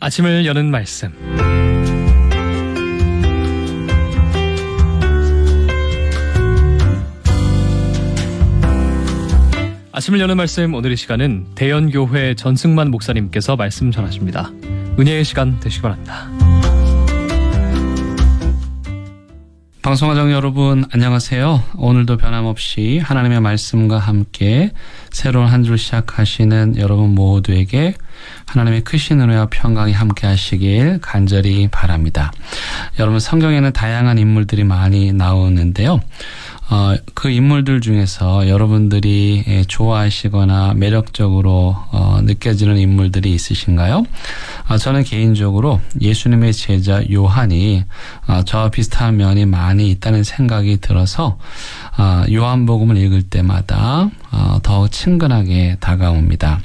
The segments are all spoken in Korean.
아침을 여는 말씀. 아침을 여는 말씀, 오늘의 시간은 대연교회 전승만 목사님께서 말씀 전하십니다. 은혜의 시간 되시기 바랍니다. 방송가정 여러분 안녕하세요. 오늘도 변함없이 하나님의 말씀과 함께 새로운 한 주 시작하시는 여러분 모두에게 하나님의 크신 은혜와 평강이 함께 하시길 간절히 바랍니다. 여러분, 성경에는 다양한 인물들이 많이 나오는데요. 그 인물들 중에서 여러분들이 좋아하시거나 매력적으로 느껴지는 인물들이 있으신가요? 저는 개인적으로 예수님의 제자 요한이 저와 비슷한 면이 많이 있다는 생각이 들어서 요한복음을 읽을 때마다 더욱 친근하게 다가옵니다.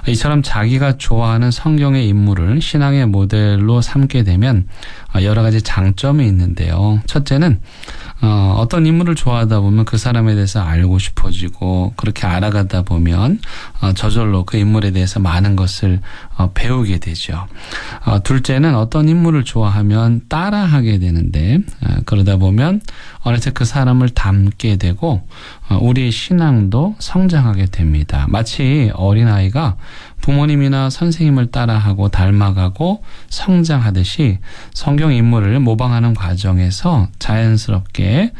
이처럼 자기가 좋아하는 성경의 인물을 신앙의 모델로 삼게 되면 여러 가지 장점이 있는데요. 첫째는 어떤 인물을 좋아하다 보면 그 사람에 대해서 알고 싶어지고, 그렇게 알아가다 보면 저절로 그 인물에 대해서 많은 것을 배우게 되죠. 둘째는 어떤 인물을 좋아하면 따라하게 되는데, 그러다 보면 어느새 그 사람을 닮게 되고 우리의 신앙도 성장하게 됩니다. 마치 어린아이가 부모님이나 선생님을 따라하고 닮아가고 성장하듯이 성경 인물을 모방하는 과정에서 자연스럽게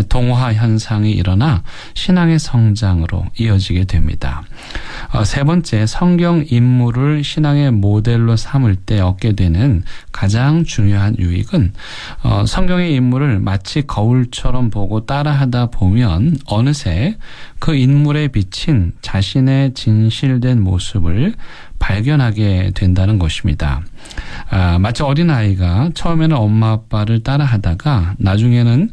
동화 현상이 일어나 신앙의 성장으로 이어지게 됩니다. 세 번째, 성경 인물을 신앙의 모델로 삼을 때 얻게 되는 가장 중요한 유익은 성경의 인물을 마치 거울처럼 보고 따라하다 보면 어느새 그 인물에 비친 자신의 진실된 모습을 발견하게 된다는 것입니다. 마치 어린아이가 처음에는 엄마 아빠를 따라하다가 나중에는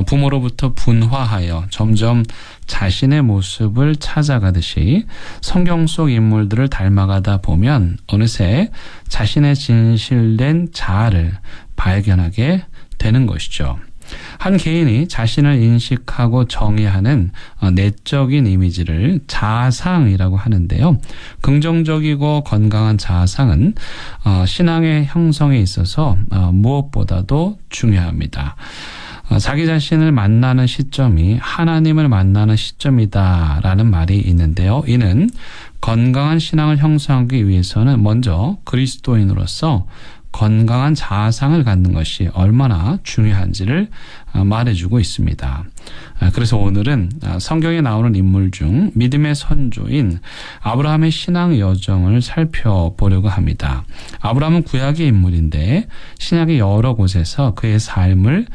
부모로부터 분화하여 점점 자신의 모습을 찾아가듯이 성경 속 인물들을 닮아가다 보면 어느새 자신의 진실된 자아를 발견하게 되는 것이죠. 한 개인이 자신을 인식하고 정의하는 내적인 이미지를 자아상이라고 하는데요. 긍정적이고 건강한 자아상은 신앙의 형성에 있어서 무엇보다도 중요합니다. 자기 자신을 만나는 시점이 하나님을 만나는 시점이다라는 말이 있는데요. 이는 건강한 신앙을 형성하기 위해서는 먼저 그리스도인으로서 건강한 자아상을 갖는 것이 얼마나 중요한지를 말해주고 있습니다. 그래서 오늘은 성경에 나오는 인물 중 믿음의 선조인 아브라함의 신앙 여정을 살펴보려고 합니다. 아브라함은 구약의 인물인데 신약의 여러 곳에서 그의 삶을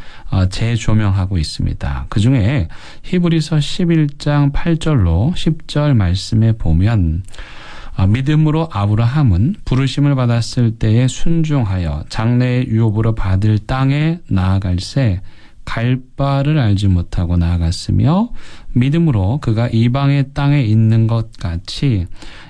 재조명하고 있습니다. 그 중에 히브리서 11장 8절로 10절 말씀에 보면 믿음으로 아브라함은 부르심을 받았을 때에 순종하여 장래의 유업으로 받을 땅에 나아갈새 갈 바를 알지 못하고 나아갔으며, 믿음으로 그가 이방의 땅에 있는 것 같이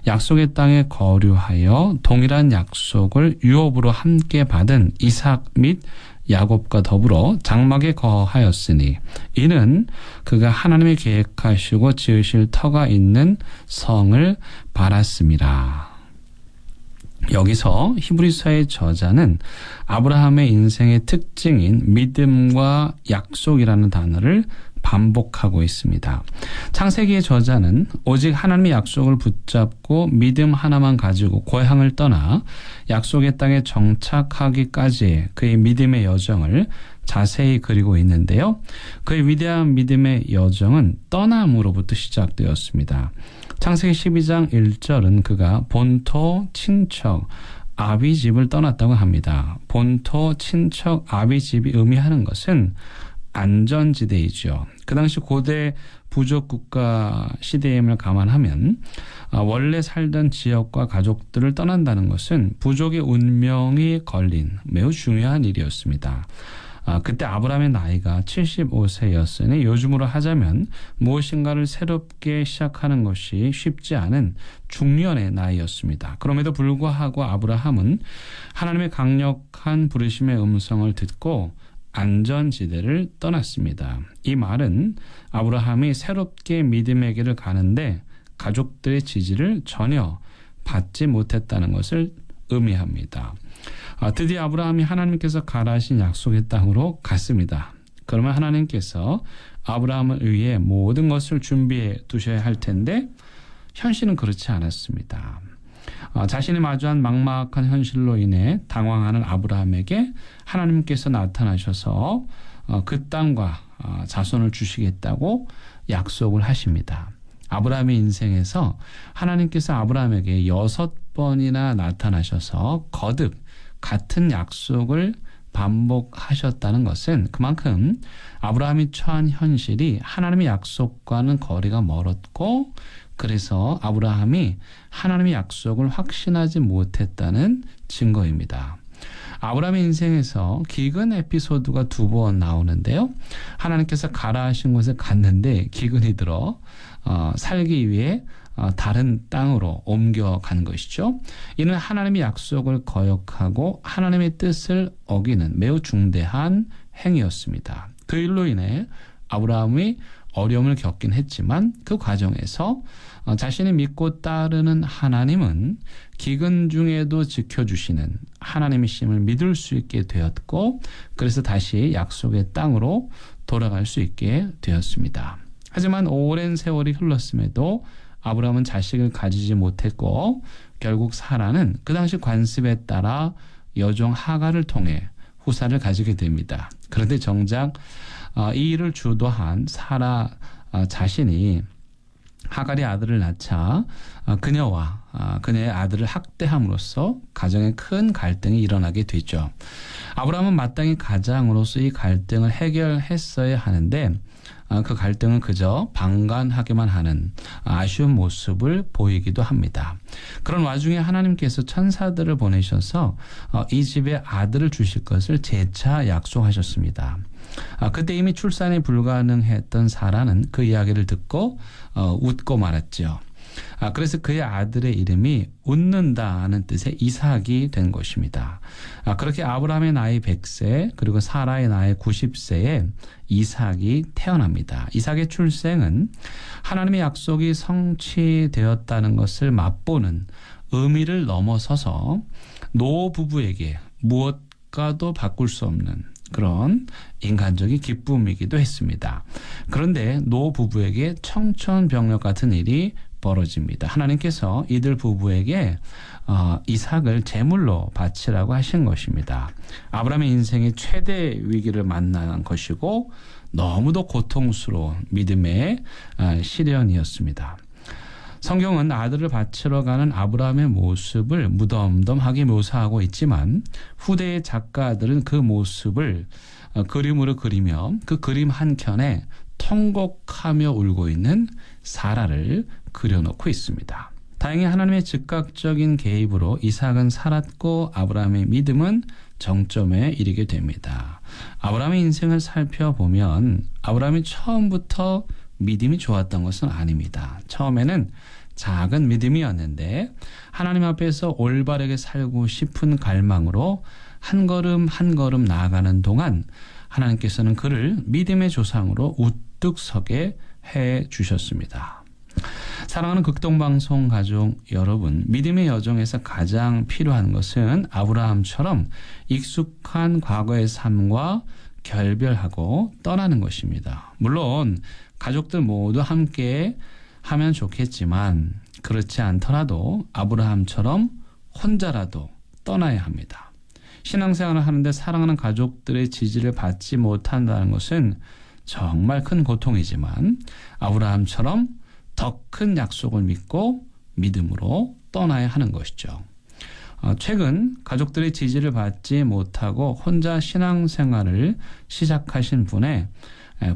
약속의 땅에 거류하여 동일한 약속을 유업으로 함께 받은 이삭 및 야곱과 더불어 장막에 거하였으니 이는 그가 하나님이 계획하시고 지으실 터가 있는 성을 바랐음이라. 여기서 히브리서의 저자는 아브라함의 인생의 특징인 믿음과 약속이라는 단어를 반복하고 있습니다. 창세기의 저자는 오직 하나님의 약속을 붙잡고 믿음 하나만 가지고 고향을 떠나 약속의 땅에 정착하기까지의 그의 믿음의 여정을 자세히 그리고 있는데요. 그의 위대한 믿음의 여정은 떠남으로부터 시작되었습니다. 창세기 12장 1절은 그가 본토, 친척, 아비 집을 떠났다고 합니다. 본토, 친척, 아비 집이 의미하는 것은 안전지대이죠. 그 당시 고대 부족 국가 시대임을 감안하면 원래 살던 지역과 가족들을 떠난다는 것은 부족의 운명이 걸린 매우 중요한 일이었습니다. 그때 아브라함의 나이가 75세였으니 요즘으로 하자면 무엇인가를 새롭게 시작하는 것이 쉽지 않은 중년의 나이였습니다. 그럼에도 불구하고 아브라함은 하나님의 강력한 부르심의 음성을 듣고 안전지대를 떠났습니다. 이 말은 아브라함이 새롭게 믿음의 길을 가는데 가족들의 지지를 전혀 받지 못했다는 것을 의미합니다. 드디어 아브라함이 하나님께서 가라하신 약속의 땅으로 갔습니다. 그러면 하나님께서 아브라함을 위해 모든 것을 준비해 두셔야 할 텐데 현실은 그렇지 않았습니다. 자신이 마주한 막막한 현실로 인해 당황하는 아브라함에게 하나님께서 나타나셔서 그 땅과 자손을 주시겠다고 약속을 하십니다. 아브라함의 인생에서 하나님께서 아브라함에게 6번이나 나타나셔서 거듭 같은 약속을 반복하셨다는 것은 그만큼 아브라함이 처한 현실이 하나님의 약속과는 거리가 멀었고, 그래서 아브라함이 하나님의 약속을 확신하지 못했다는 증거입니다. 아브라함의 인생에서 기근 에피소드가 2번 나오는데요. 하나님께서 가라 하신 곳에 갔는데 기근이 들어 살기 위해 다른 땅으로 옮겨간 것이죠. 이는 하나님의 약속을 거역하고 하나님의 뜻을 어기는 매우 중대한 행위였습니다. 그 일로 인해 아브라함이 어려움을 겪긴 했지만 그 과정에서 자신이 믿고 따르는 하나님은 기근 중에도 지켜주시는 하나님이심을 믿을 수 있게 되었고, 그래서 다시 약속의 땅으로 돌아갈 수 있게 되었습니다. 하지만 오랜 세월이 흘렀음에도 아브라함은 자식을 가지지 못했고, 결국 사라는 그 당시 관습에 따라 여종 하갈을 통해 후사를 가지게 됩니다. 그런데 정작 이 일을 주도한 사라 자신이 하갈이 아들을 낳자 그녀와 그녀의 아들을 학대함으로써 가정에 큰 갈등이 일어나게 되죠. 아브라함은 마땅히 가장으로서 이 갈등을 해결했어야 하는데 그 갈등은 그저 방관하기만 하는 아쉬운 모습을 보이기도 합니다. 그런 와중에 하나님께서 천사들을 보내셔서 이 집에 아들을 주실 것을 재차 약속하셨습니다. 그때 이미 출산이 불가능했던 사라는 그 이야기를 듣고 웃고 말았죠. 그래서 그의 아들의 이름이 웃는다는 뜻의 이삭이 된 것입니다. 그렇게 아브라함의 나이 100세 그리고 사라의 나이 90세에 이삭이 태어납니다. 이삭의 출생은 하나님의 약속이 성취되었다는 것을 맛보는 의미를 넘어서서 노 부부에게 무엇과도 바꿀 수 없는 그런 인간적인 기쁨이기도 했습니다. 그런데 노 부부에게 청천벽력 같은 일이 벌어집니다. 하나님께서 이들 부부에게 이삭을 제물로 바치라고 하신 것입니다. 아브라함의 인생의 최대 위기를 만난 것이고 너무도 고통스러운 믿음의 시련이었습니다. 성경은 아들을 바치러 가는 아브라함의 모습을 무덤덤하게 묘사하고 있지만 후대의 작가들은 그 모습을 그림으로 그리며 그 그림 한켠에 통곡하며 울고 있는 사라를 그려놓고 있습니다. 다행히 하나님의 즉각적인 개입으로 이삭은 살았고 아브라함의 믿음은 정점에 이르게 됩니다. 아브라함의 인생을 살펴보면 아브라함이 처음부터 믿음이 좋았던 것은 아닙니다. 처음에는 작은 믿음이었는데 하나님 앞에서 올바르게 살고 싶은 갈망으로 한 걸음 한 걸음 나아가는 동안 하나님께서는 그를 믿음의 조상으로 우뚝 서게 해 주셨습니다. 사랑하는 극동방송 가족 여러분, 믿음의 여정에서 가장 필요한 것은 아브라함처럼 익숙한 과거의 삶과 결별하고 떠나는 것입니다. 물론 가족들 모두 함께 하면 좋겠지만 그렇지 않더라도 아브라함처럼 혼자라도 떠나야 합니다. 신앙생활을 하는데 사랑하는 가족들의 지지를 받지 못한다는 것은 정말 큰 고통이지만 아브라함처럼 더 큰 약속을 믿고 믿음으로 떠나야 하는 것이죠. 최근 가족들의 지지를 받지 못하고 혼자 신앙생활을 시작하신 분의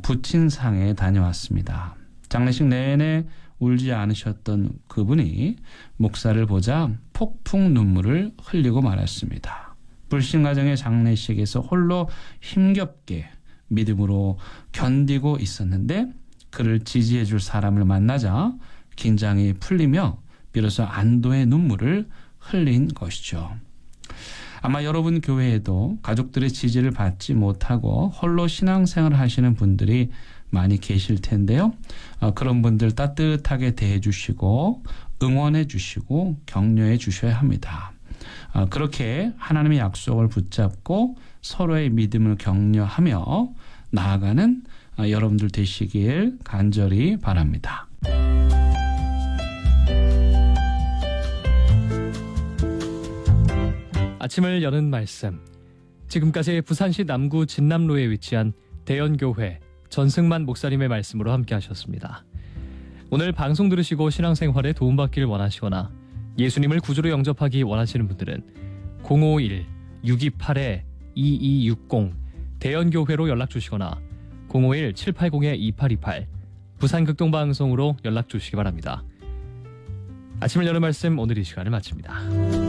부친상에 다녀왔습니다. 장례식 내내 울지 않으셨던 그분이 목사를 보자 폭풍 눈물을 흘리고 말았습니다. 불신가정의 장례식에서 홀로 힘겹게 믿음으로 견디고 있었는데 그를 지지해 줄 사람을 만나자 긴장이 풀리며 비로소 안도의 눈물을 흘린 것이죠. 아마 여러분 교회에도 가족들의 지지를 받지 못하고 홀로 신앙생활을 하시는 분들이 많이 계실 텐데요. 그런 분들 따뜻하게 대해 주시고 응원해 주시고 격려해 주셔야 합니다. 그렇게 하나님의 약속을 붙잡고 서로의 믿음을 격려하며 나아가는 여러분들 되시길 간절히 바랍니다. 아침을 여는 말씀. 지금까지 부산시 남구 진남로에 위치한 대연교회 전승만 목사님의 말씀으로 함께 하셨습니다. 오늘 방송 들으시고 신앙생활에 도움받기를 원하시거나 예수님을 구주로 영접하기 원하시는 분들은 051-628-2260 대연교회로 연락 주시거나 051-780-2828 부산극동방송으로 연락 주시기 바랍니다. 아침을 여는 말씀 오늘 이 시간을 마칩니다.